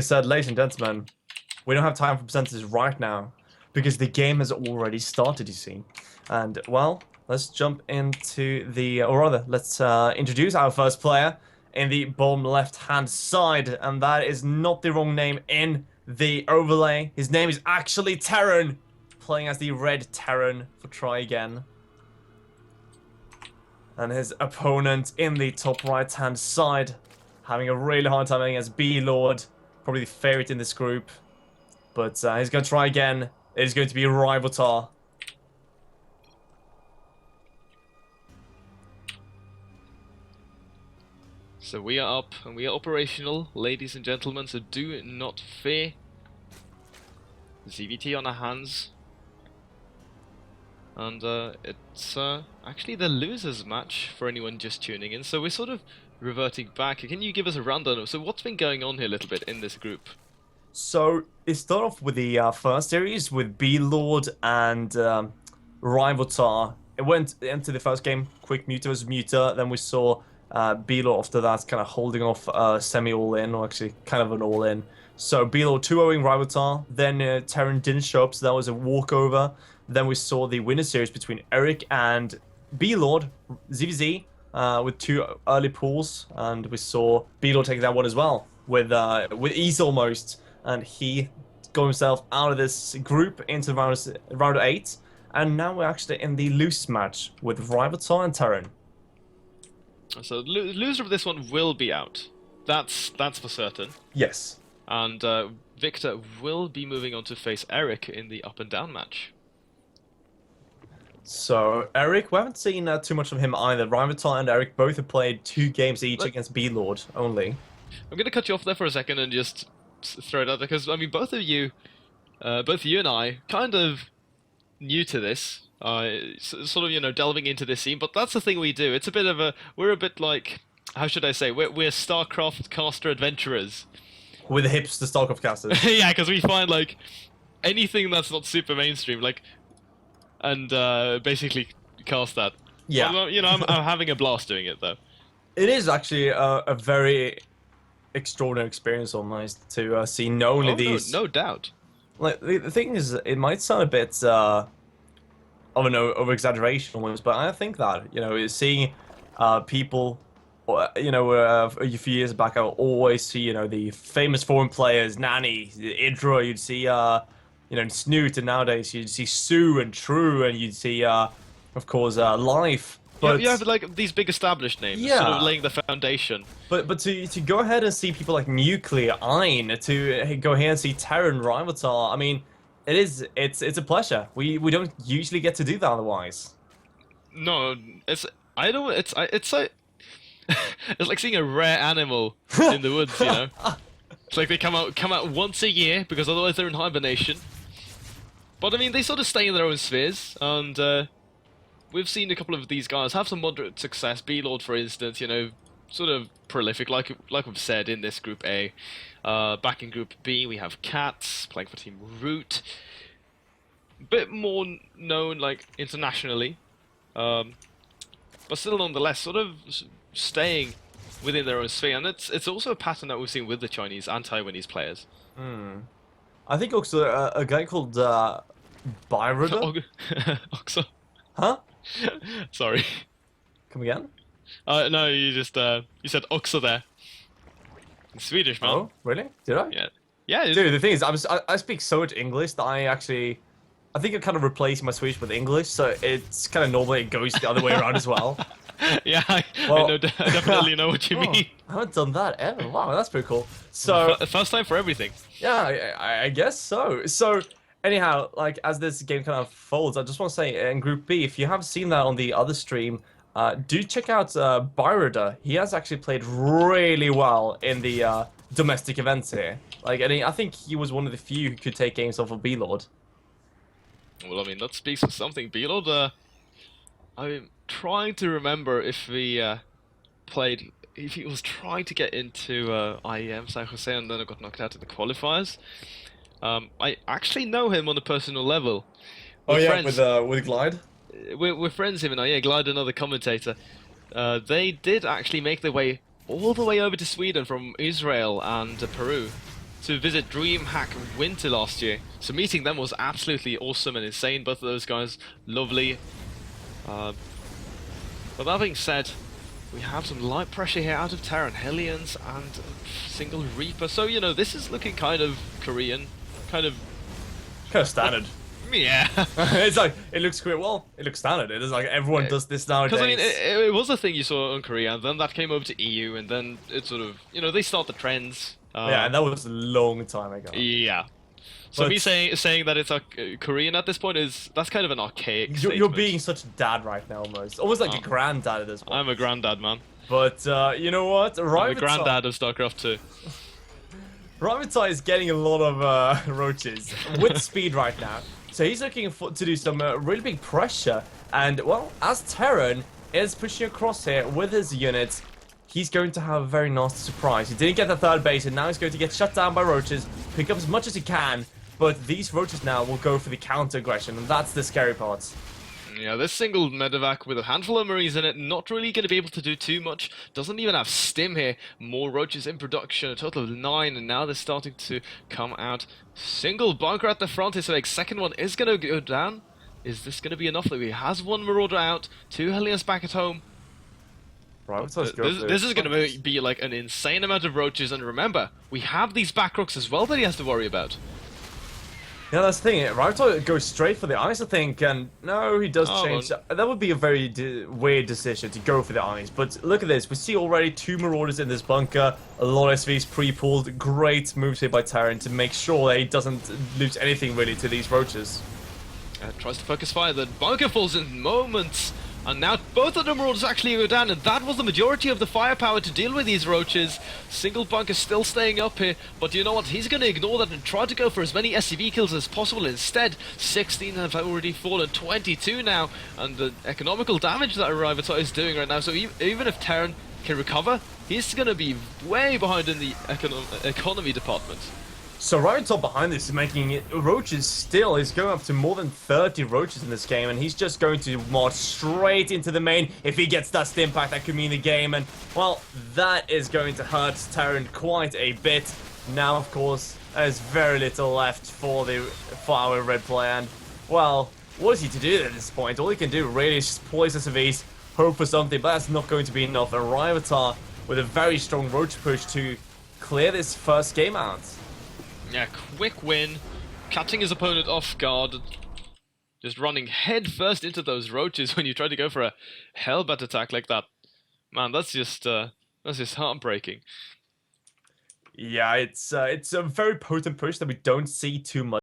said, ladies and gentlemen, we don't have time for percentages right now because the game has already started, you see. And, well, let's jump into the, or rather, let's introduce our first player in the bottom left-hand side. And that is not the wrong name in the overlay. His name is actually Terran, playing as the red Terran for Try Again. And his opponent in the top right-hand side, having a really hard time against B-Lord. Probably the favorite in this group. But he's going to try again. It is going to be Raivotar. So we are up and we are operational, ladies and gentlemen, so do not fear. ZVT on our hands. And it's actually the losers match for anyone just tuning in, so we're sort of reverting back. Can you give us a rundown? So what's been going on here a little bit in this group? So it started off with the first series with B-Lord and Raivotar. It went into the first game, quick muter versus muter. Then we saw B-Lord after that kind of holding off semi-all-in, or actually kind of an all-in. So B-Lord 2-0ing Raivotar. Then Terran didn't show up, so that was a walkover. Then we saw the winner series between Eric and B-Lord, ZVZ, with two early pulls. And we saw B-Lord take that one as well, with ease almost. And he got himself out of this group into round 8. And now we're actually in the loose match with Raivotar and Terran. So the loser of this one will be out. That's for certain. Yes. And Victor will be moving on to face Eric in the up and down match. So, Eric, we haven't seen too much of him either. Raivotar and Eric both have played 2 games each against B-Lord only. I'm going to cut you off there for a second and just throw it out there, because, I mean, both of you and I, kind of new to this, sort of, you know, delving into this scene, but that's the thing we do. It's a bit of a, we're a bit like, how should I say, we're StarCraft caster adventurers. With the hipster StarCraft casters. Yeah, because we find, like, anything that's not super mainstream, like, and basically cast that. Yeah. Well, you know, I'm having a blast doing it, though. It is actually a very extraordinary experience almost to see not only these... No doubt. Like, the thing is, it might sound a bit of an over-exaggeration almost, but I think that, you know, seeing people, you know, a few years back, I would always see, you know, the famous foreign players, Nani, Idra, you'd see, you know, Snoot, and nowadays you'd see Sue and True, and you'd see, of course, Life. But you have like these big established names, yeah, sort of laying the foundation. But to go ahead and see people like Nuclear, Ein, to go here and see Terran, Raivotar, I mean, it's a pleasure. We don't usually get to do that otherwise. No, it's like it's like seeing a rare animal in the woods, you know. It's like they come out once a year because otherwise they're in hibernation. But I mean, they sort of stay in their own spheres, and we've seen a couple of these guys have some moderate success. B-Lord, for instance, you know, sort of prolific, like we've said in this Group A. Back in Group B, we have Cats playing for Team Root. A bit more known, like, internationally. But still, nonetheless, sort of staying within their own sphere. And it's also a pattern that we've seen with the Chinese and Taiwanese players. I think also a guy called Byroda? Oxa. Huh? Sorry. Come again? No, you just you said Oxa there. In Swedish, man. Oh, really? Did I? Yeah. Yeah. Dude, the thing is, I speak so much English that I think I'm kind of replacing my Swedish with English, so it's kind of normally it goes the other way around as well. Yeah, I definitely know what you mean. I haven't done that ever. Wow, that's pretty cool. So first time for everything. Yeah, I guess so. So anyhow, like as this game kind of folds, I just want to say in Group B, if you haven't seen that on the other stream, do check out Byroda. He has actually played really well in the domestic events here. Like, and I think he was one of the few who could take games off of B-Lord. Well, I mean, that speaks for something. B-Lord, I'm trying to remember if he played, if he was trying to get into IEM San Jose and then I got knocked out in the qualifiers. I actually know him on a personal level. We're friends. With Glide? We're friends, him and I, yeah, Glide, another commentator. They did actually make their way all the way over to Sweden from Israel and Peru. to visit DreamHack Winter last year. So meeting them was absolutely awesome and insane. Both of those guys, lovely. But that being said, we have some light pressure here out of Terran, Hellions, and single Reaper. So, you know, this is looking kind of Korean. Kind of standard. Yeah. It's like, it looks Korean. Well, it looks standard. It is like everyone does this nowadays. Because, I mean, it was a thing you saw in Korea, and then that came over to EU, and then it sort of, you know, they start the trends. Yeah, and that was a long time ago. Yeah. So But me saying that it's Korean at this point that's kind of an archaic statement. you're being such a dad right now, almost like a granddad at this point. I'm a granddad, man. But you know what? I'm the granddad of StarCraft 2. Raivotar is getting a lot of roaches with speed right now, so he's looking to do some really big pressure. And well, as Terran is pushing across here with his units, he's going to have a very nasty surprise. He didn't get the third base, and now he's going to get shut down by roaches. Pick up as much as he can. But these roaches now will go for the counter-aggression, and that's the scary part. Yeah, this single medevac with a handful of Marines in it, not really going to be able to do too much. Doesn't even have stim here. More roaches in production, a total of 9, and now they're starting to come out. Single bunker at the front is like second one is going to go down. Is this going to be enough? He has one Marauder out, 2 Hellions back at home. Right, this is going to be like an insane amount of roaches, and remember, we have these backrocks as well that he has to worry about. Yeah, that's the thing. Raivotar goes straight for the eyes, I think, and no, he does change. That would be a very weird decision to go for the eyes. But look at this. We see already 2 Marauders in this bunker. A lot of SVs pre-pulled. Great moves here by Terran to make sure that he doesn't lose anything really to these roaches. Tries to focus fire. The bunker falls in moments. And now both of the Marauders actually go down, and that was the majority of the firepower to deal with these roaches. Single bunker still staying up here, but you know what? He's going to ignore that and try to go for as many SCV kills as possible instead. 16 have already fallen, 22 now, and the economical damage that Raivotar is doing right now. So even if Terran can recover, he's going to be way behind in the economy department. So Raivotar behind this is making it roaches still. He's going up to more than 30 roaches in this game, and he's just going to march straight into the main. If he gets that impact, that could mean the game, and well, that is going to hurt Terran quite a bit. Now, of course, there's very little left for our red player, and well, what is he to do at this point? All he can do really is just poise SCVs, hope for something, but that's not going to be enough. And Raivotar with a very strong roach push to clear this first game out. Yeah, quick win, catching his opponent off guard, just running head first into those roaches when you try to go for a hellbat attack like that. Man, that's just heartbreaking. Yeah, it's a very potent push that we don't see too much.